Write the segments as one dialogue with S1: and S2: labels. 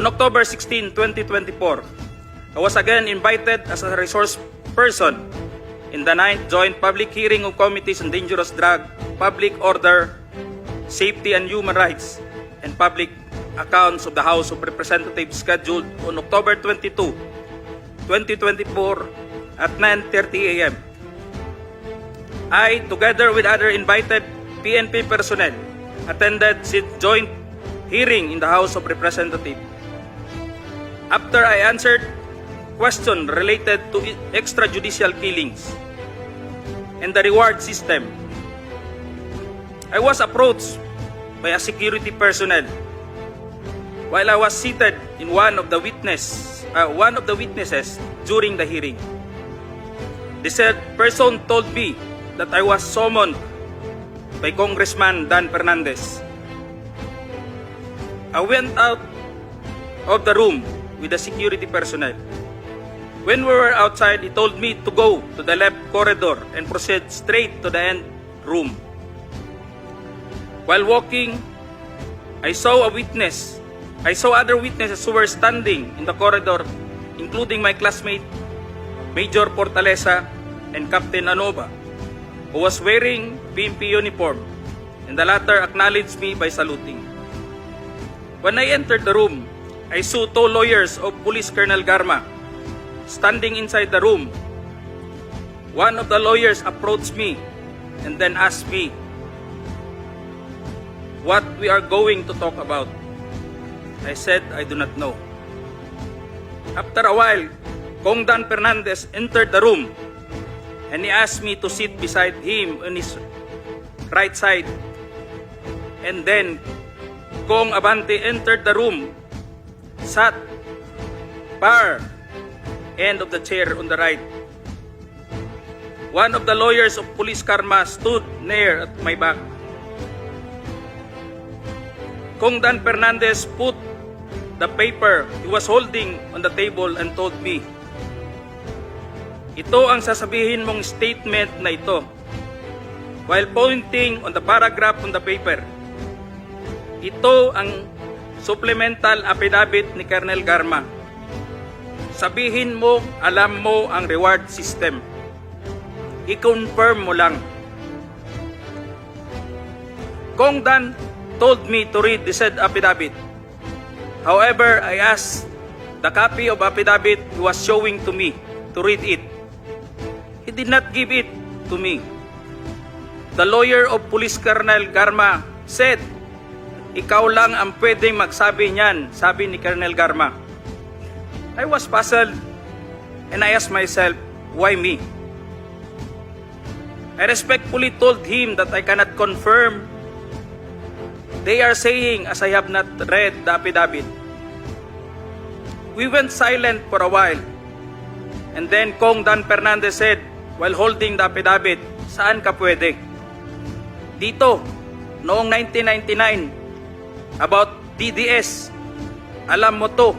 S1: On October 16, 2024, I was again invited as a resource person in the 9th Joint Public Hearing of Committees on Dangerous Drug, Public Order, Safety and Human Rights, and Public Accounts of the House of Representatives scheduled on October 22, 2024 at 9:30 a.m. I, together with other invited PNP personnel, attended the joint hearing in the House of Representatives. After I answered questions related to extrajudicial killings and the reward system, I was approached by a security personnel while I was seated in one of the witnesses during the hearing. The said person told me that I was summoned by Congressman Dan Fernandez. I went out of the room with the security personnel. When we were outside, he told me to go to the left corridor and proceed straight to the end room. While walking, I saw other witnesses who were standing in the corridor, including my classmate, Major Portalesa and Captain Anova, who was wearing PNP uniform, and the latter acknowledged me by saluting. When I entered the room, I saw two lawyers of Police Colonel Garma standing inside the room. One of the lawyers approached me and then asked me what we are going to talk about. I said I do not know. After a while, Kong Dan Fernandez entered the room and he asked me to sit beside him on his right side. And then Kong Abante entered the room, sat far end of the chair on the right. One of the lawyers of Police Karma stood near at my back. Kong Dan Fernandez put the paper he was holding on the table and told me, "Ito ang sasabihin mong statement na ito," while pointing on the paragraph on the paper. Ito ang supplemental affidavit ni Colonel Garma. Sabihin mo, alam mo ang reward system. I-confirm mo lang. Kong Dan told me to read the said affidavit. However, I asked the copy of affidavit he was showing to me to read it. He did not give it to me. The lawyer of Police Colonel Garma said, "Ikaw lang ang pwedeng magsabi niyan," sabi ni Colonel Garma. I was puzzled and I asked myself, why me? I respectfully told him that I cannot confirm. They are saying as I have not read the affidavit. We went silent for a while. And then Kong Dan Fernandez said, while holding the affidavit, "Saan ka pwede?" "Dito, noong 1999, about DDS. Alam mo to,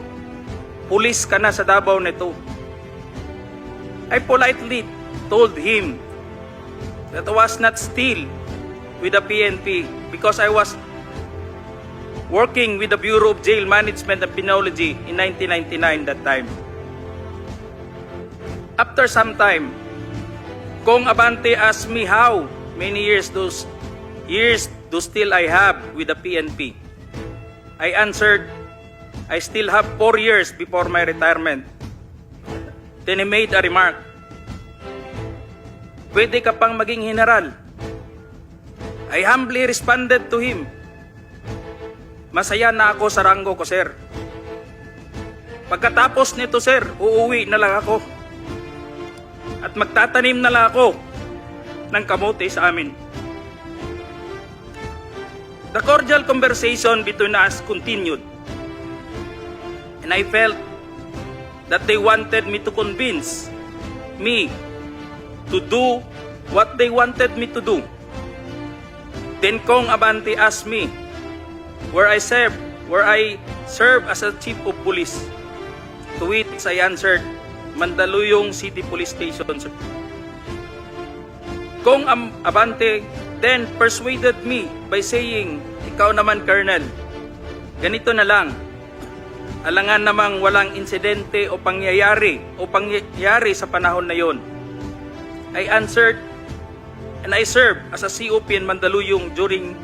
S1: pulis ka na sa Davao nito." I politely told him that I was not still with the PNP because I was working with the Bureau of Jail Management and Penology in 1999 that time. After some time, Kong Abante asked me how many years do still I have with the PNP. I answered, I still have 4 years before my retirement. Then he made a remark, "Pwede ka pang maging general." I humbly responded to him, "Masaya na ako sa ranggo ko, sir. Pagkatapos nito, sir, uuwi na lang ako at magtatanim na lang ako ng kamote sa amin." The cordial conversation between us continued, and I felt that they wanted me to convince me to do what they wanted me to do. Then Kong Abante asked me where I serve as a chief of police. To which I answered, Mandaluyong City Police Station, sir. Kong Abante then persuaded me by saying, "Ikaw naman, Colonel, ganito na lang. alangan namang walang insidente o pangyayari sa panahon na yon. I answered and I served as a COP in Mandaluyong during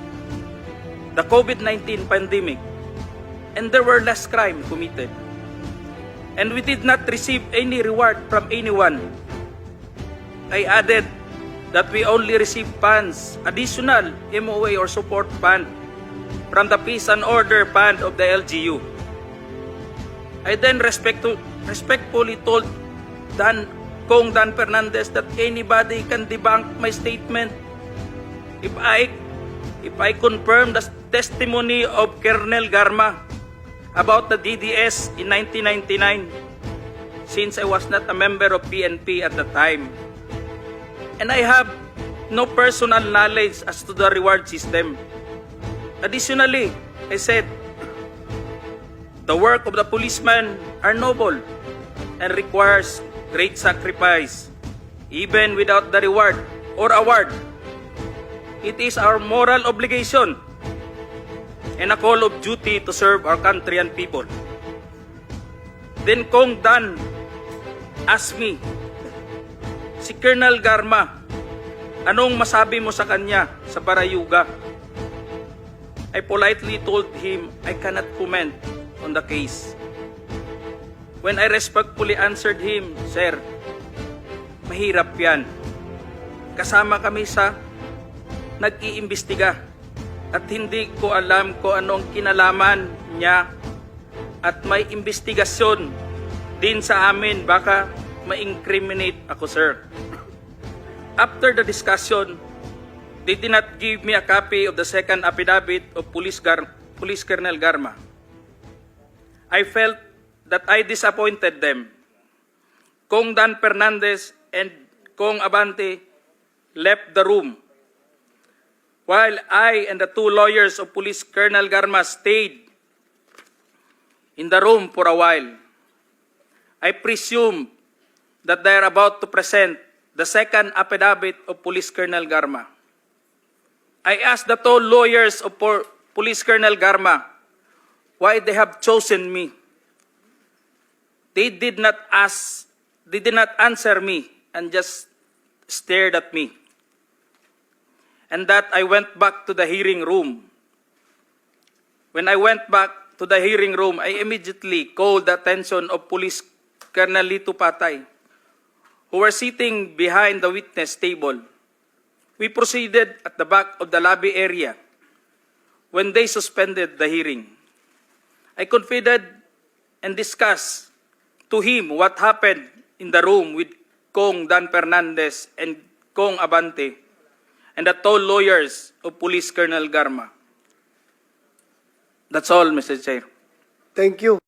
S1: the COVID-19 pandemic, and there were less crime committed. And we did not receive any reward from anyone. I added that we only received funds, additional MOA or support fund from the Peace and Order Fund of the LGU. I then respectfully told Kong Dan Fernandez that anybody can debunk my statement if I confirm the testimony of Colonel Garma about the DDS in 1999, since I was not a member of PNP at the time. And I have no personal knowledge as to the reward system. Additionally, I said, the work of the policeman are noble and requires great sacrifice, even without the reward or award. It is our moral obligation and a call of duty to serve our country and people. Then Kong Dan asked me, si Colonel Garma, anong masabi mo sa kanya sa Barayuga? I politely told him I cannot comment on the case. When I respectfully answered him, Sir, mahirap yan. Kasama kami sa nag-iimbestiga at hindi ko alam kung anong kinalaman niya at may investigasyon din sa amin, baka ma-incriminate ako, sir. After the discussion, they did not give me a copy of the second affidavit of Police Colonel Garma. I felt that I disappointed them. Kong Dan Fernandez and Kong Abante left the room, while I and the two lawyers of Police Colonel Garma stayed in the room for a while. I presume that they are about to present the second affidavit of Police Colonel Garma. I asked the two lawyers of Police Colonel Garma why they have chosen me. They did not answer me and just stared at me. And that I went back to the hearing room. When I went back to the hearing room, I immediately called the attention of Police Colonel Lito Patay, who were sitting behind the witness table. We proceeded at the back of the lobby area when they suspended the hearing. I confided and discussed to him what happened in the room with Kong Dan Fernandez and Kong Abante and the two lawyers of Police Colonel Garma. That's all, Mr. Chair.
S2: Thank you.